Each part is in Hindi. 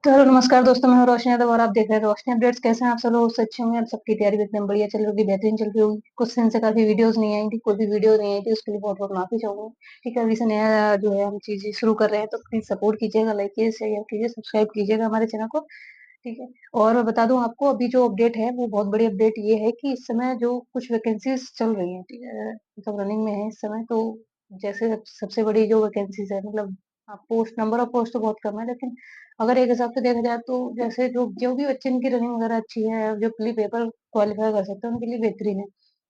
तो हेलो नमस्कार दोस्तों, मैं हूं रोशनी यादव और आप देख रहे हैं रोशनी अपडेट्स। कैसे हैं आप सब लोग? उससे अच्छे होंगे। आप सबकी तैयारी भी एकदम बढ़िया चल रही होगी, बेहतरीन चल रही होगी। कुछ दिन से काफी वीडियोस नहीं आई थी, कोई भी वीडियो नहीं आई थी, उसके लिए बहुत बहुत माफी चाहूंगी। ठीक है, अभी से नया जो है हम चीजें शुरू कर रहे हैं, तो प्लीज सपोर्ट कीजिएगा, लाइक कीजिए, शेयर कीजिए, सब्सक्राइब कीजिएगा हमारे चैनल को। ठीक है। और मैं बता दूं आपको, अभी जो अपडेट है वो बहुत बड़ी अपडेट ये है कि इस समय जो कुछ वैकेंसीज चल रही हैं, ठीक है, मतलब रनिंग में है इस समय। तो जैसे सबसे बड़ी जो वैकेंसीज है, मतलब पोस्ट, नंबर ऑफ पोस्ट तो बहुत कम है, लेकिन अगर एक हिसाब से देखा जाए तो जैसे जो जो भी बच्चे इनकी रनिंग वगैरह अच्छी है, जो प्री पेपर क्वालिफाई कर सकते हैं, उनके लिए बेहतरीन है।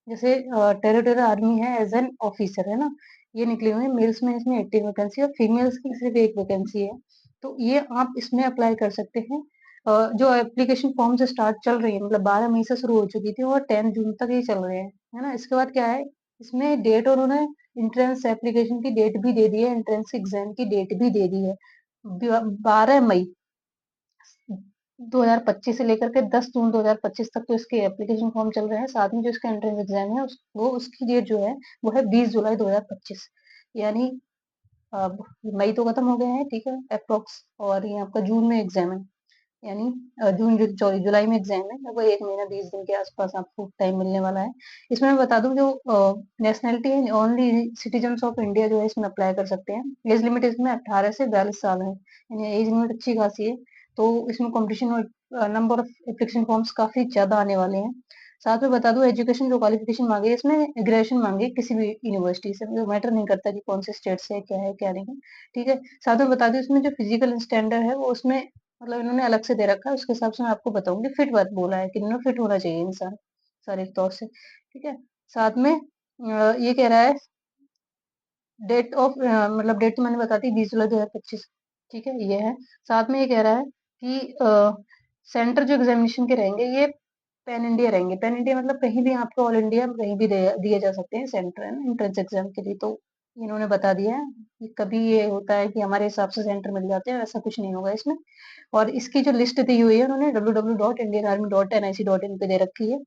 जैसे टेरिटोरियल आर्मी है, एज एन ऑफिसर है ना, ये निकली हुई है। मेल्स में इसमें 18 वैकेंसी और फीमेल्स की सिर्फ एक वैकेंसी है। तो ये आप इसमें अप्लाई कर सकते हैं। जो एप्लीकेशन फॉर्म से स्टार्ट चल रही है, मतलब 12 मई से शुरू हो चुकी थी और 10 जून तक ये चल रहे हैं, है ना। इसके बाद क्या है, इसमें डेट और उन्होंने इंट्रेंस एप्लीकेशन की डेट भी दे दी है, एंट्रेंस एग्जाम की डेट भी दे दी है। 12 मई 2025 से लेकर के 10 जून 2025 तक तो इसके एप्लीकेशन फॉर्म चल रहे हैं। साथ में जो इसका एंट्रेंस एग्जाम है वो उसकी डेट जो है वो है 20 जुलाई 2025। यानी अब मई तो खत्म हो गया है, ठीक है, अप्रोक्स। और ये आपका जून में एग्जाम है, यानी सॉरी जुलाई में एग्जाम है। लगभग 1 महीना 20 दिन के आसपास आपको टाइम मिलने वाला है। इसमें मैं बता दूं, जो नेशनलिटी है, ओनली सिटीजन ऑफ इंडिया जो है इसमें अप्लाई कर सकते हैं। एज लिमिट इसमें 18 से 42 साल है, यानी एज लिमिट अच्छी खासी है। तो इसमें कंपटीशन और नंबर ऑफ एप्लीकेशन फॉर्म्स काफी ज्यादा आने वाले हैं। साथ में बता दूं, एजुकेशन जो क्वालिफिकेशन मांगी है इसमें ग्रेजुएशन मांगी है, किसी भी यूनिवर्सिटी से, मुझे मैटर नहीं करता कि कौन से स्टेट से है, क्या है क्या नहीं है। ठीक है। साथ में बता दूं, इसमें जो फिजिकल स्टैंडर्ड है वो उसमें मतलब इन्होंने अलग से दे रखा है, उसके हिसाब से मैं आपको बताऊंगी। फिट बात बोला है कि इन्होंने फिट होना चाहिए इंसान शारीरिक तौर से। ठीक है। साथ में ये कह रहा है डेट ऑफ, मतलब डेट तो मैंने बता दी, 20 जुलाई 2025। ठीक है, ये है। साथ में ये कह रहा है कि सेंटर जो एग्जामिनेशन के रहेंगे ये पैन इंडिया रहेंगे। पैन इंडिया मतलब कहीं भी आपको, ऑल इंडिया में कहीं भी दिए जा सकते हैं सेंटर, है ना, एंट्रेंस एग्जाम के लिए। तो इन्होंने बता दिया है कि कभी ये होता है कि हमारे हिसाब से सेंटर मिल जाते हैं, ऐसा कुछ नहीं होगा इसमें। और इसकी जो लिस्ट दी हुई है उन्होंने www.indianarmy.nic.in पे दे रखी है।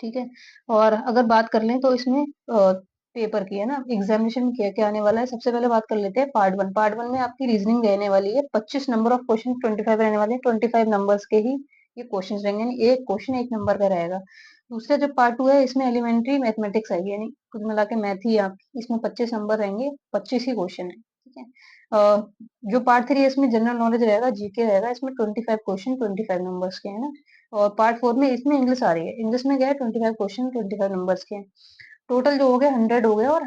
ठीक है। और अगर बात कर लें तो इसमें पेपर की, है ना, एग्जामिनेशन क्या क्या आने वाला है। सबसे पहले बात कर लेते हैं पार्ट 1। पार्ट 1 में आपकी रीजनिंग रहने वाली है। 25 नंबर ऑफ क्वेश्चन, 25 रहने वाले हैं। 25 नंबर्स के ही ये क्वेश्चन रहेंगे, यानी एक क्वेश्चन 1 नंबर का रहेगा। दूसरा जो पार्ट 2 है, इसमें एलिमेंट्री मैथमेटिक्स आएगी, यानी कुल मिला के मैथ ही आपकी, इसमें 25 नंबर रहेंगे, 25 ही क्वेश्चन है। ठीक है। जो पार्ट 3 है इसमें जनरल नॉलेज रहेगा, जीके रहेगा। इसमें 25 क्वेश्चन, 25 नंबर्स के, है ना। और पार्ट 4 में इसमें इंग्लिश आ रही है। इंग्लिश में क्या है, 25 क्वेश्चन, 25 नंबर्स के हैं। टोटल जो हो गया 100 हो गया, और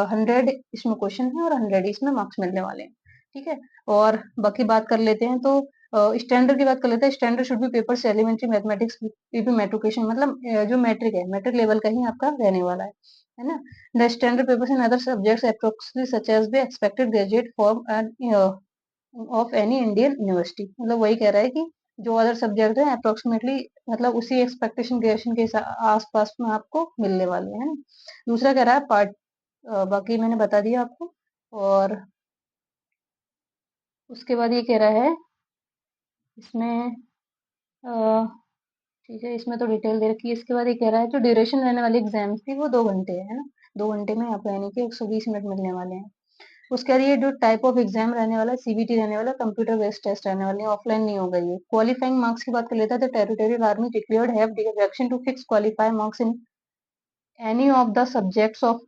100 इसमें क्वेश्चन है और 100 इसमें मार्क्स मिलने वाले हैं। ठीक है। और बाकी बात कर लेते हैं तो स्टैंडर्ड की बात कर लेते हैं। स्टैंडर्ड शुड बी पेपर से एलिमेंट्री मैथमेटिक्स पीपी मेट्रिकुलेशन, मतलब जो मैट्रिक है, मैट्रिक लेवल का ही आपका रहने वाला है ना। The standard papers in other subjects approximately such as be expected graduate form of any Indian university. मतलब वही कह रहा है कि जो अदर सब्जेक्ट है अप्रोक्सीमेटली, मतलब उसी एक्सपेक्टेशन ग्रेजुएशन के आसपास में आपको मिलने वाले हैं। दूसरा कह रहा है पार्ट, बाकी मैंने बता दिया आपको। और उसके बाद ये कह रहा है इसमें, अ, ठीक है, इसमें तो डिटेल दे रखी है। इसके बाद ये कह रहा है जो ड्यूरेशन रहने वाली एग्जाम थी वो 2 घंटे है ना। 2 घंटे में आप यानी कि 120 मिनट मिलने वाले हैं। उसके बाद ये जो टाइप ऑफ एग्जाम रहने वाला है, सीबीटी रहने वाला, कंप्यूटर बेस्ड टेस्ट रहने वाले हैं, ऑफलाइन नहीं होगा ये। क्वालिफाइंग मार्क्स की बात कर लेता है तो territorial army declared have direction to fix qualify marks in any of the subjects of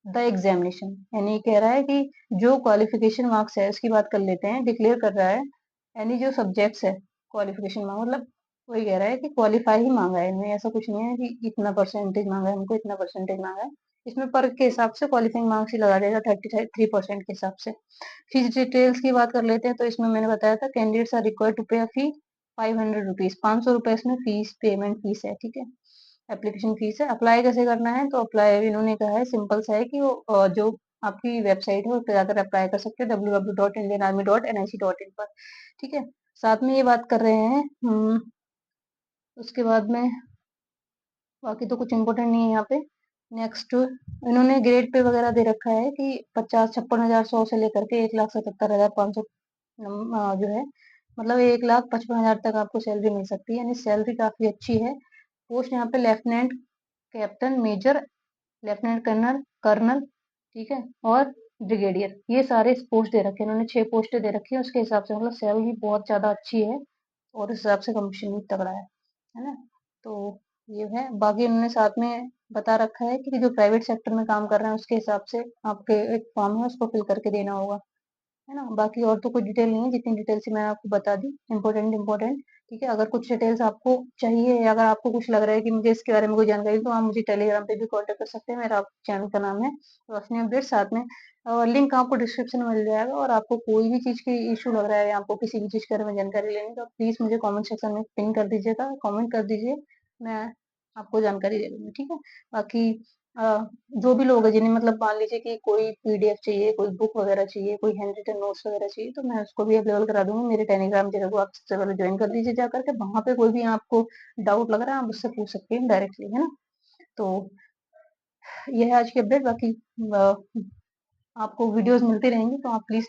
the examination. यानी कह रहा है कि जो क्वालिफिकेशन मार्क्स है उसकी बात कर लेते हैं, डिक्लेयर कर रहा है यानी जो सब्जेक्ट्स है क्वालिफिकेशन मार्क्स, मतलब वही कह रहा है कि क्वालिफाई ही मांगा है इनमें। ऐसा कुछ नहीं है कि इतना परसेंटेज मांगा है हमको, इतना परसेंटेज मांगा है। इसमें पर के हिसाब से क्वालिफाइंग मार्क्स ही लगा देगा, 33% के हिसाब से। फीस डिटेल्स की बात कर लेते हैं तो इसमें मैंने बताया था कैंडिडेट्स आर रिक्वायर्ड टू पे अ फी 500 रुपीज, 500 रुपए इसमें फीस, पेमेंट फीस है। ठीक है, एप्लीकेशन फीस है। अप्लाई कैसे करना है, तो अप्लाई इन्होंने कहा है सिंपल सा है कि वो जो आपकी वेबसाइट है उस पर जाकर अप्लाई कर सकते हैं, www.indianarmy.nic.in पर। ठीक है। साथ में ये बात कर रहे हैं, उसके बाद में बाकी तो कुछ इम्पोर्टेंट नहीं है यहाँ पे। नेक्स्ट इन्होंने ग्रेड पे वगैरह दे रखा है कि 50, 56 हजार 100 से लेकर के 1,77,500 जो है, मतलब 1,55,000 तक आपको सैलरी मिल सकती है, यानी सैलरी काफी अच्छी है। पोस्ट यहाँ पे lieutenant captain, major, lieutenant colonel, colonel, ठीक है, और ब्रिगेडियर, ये सारे पोस्ट दे रखे हैं इन्होंने, 6 पोस्टें दे रखी है, उसके हिसाब से मतलब सैलरी बहुत ज़्यादा अच्छी है और उस हिसाब से कमीशन भी तगड़ा है ना? तो ये है, बाकी उन्होंने साथ में बता रखा है कि जो प्राइवेट सेक्टर में काम कर रहे हैं उसके हिसाब से आपके एक फॉर्म है उसको फिल करके देना होगा, है ना? बाकी और तो कोई डिटेल नहीं है, जितनी डिटेल्स मैंने आपको बता दी, इम्पोर्टेंट, ठीक है? अगर कुछ डिटेल्स आपको चाहिए या अगर आपको कुछ लग रहा है कि मुझे इसके बारे में कोई जानकारी तो आप मुझे टेलीग्राम पे भी कॉन्टैक्ट कर सकते हैं, मेरा चैनल का नाम है रोशनी अपडेट, साथ में लिंक आपको डिस्क्रिप्शन में मिल जाएगा और आपको कोई भी चीज़ की इश्यू लग रहा है या आपको किसी भी चीज़ के बारे में जानकारी लेनी है तो प्लीज़ मुझे कमेंट सेक्शन में पिन कर दीजिएगा, कमेंट कर दीजिए, मैं आपको जानकारी दे दूँगी, ठीक है? बाकी अ, जो भी लोग हैं जिन्हें मतलब मान लीजिए कि कोई पीडीएफ चाहिए, कोई बुक वगैरह चाहिए, कोई हैंड रिटन नोट्स वगैरह चाहिए, तो मैं उसको भी अवेलेबल करा दूँगी। मेरे टेलीग्राम चैनल को आप सबसे पहले जॉइन कर लीजिए जा करके, वहाँ पे कोई भी आपको डाउट लग रहा है, आप मुझसे पूछ सकते हैं डायरेक्टली, है ना? तो ये है आज की अपडेट, बाकी अ, आपको वीडियोज़ मिलती रहेंगी, तो आप प्लीज़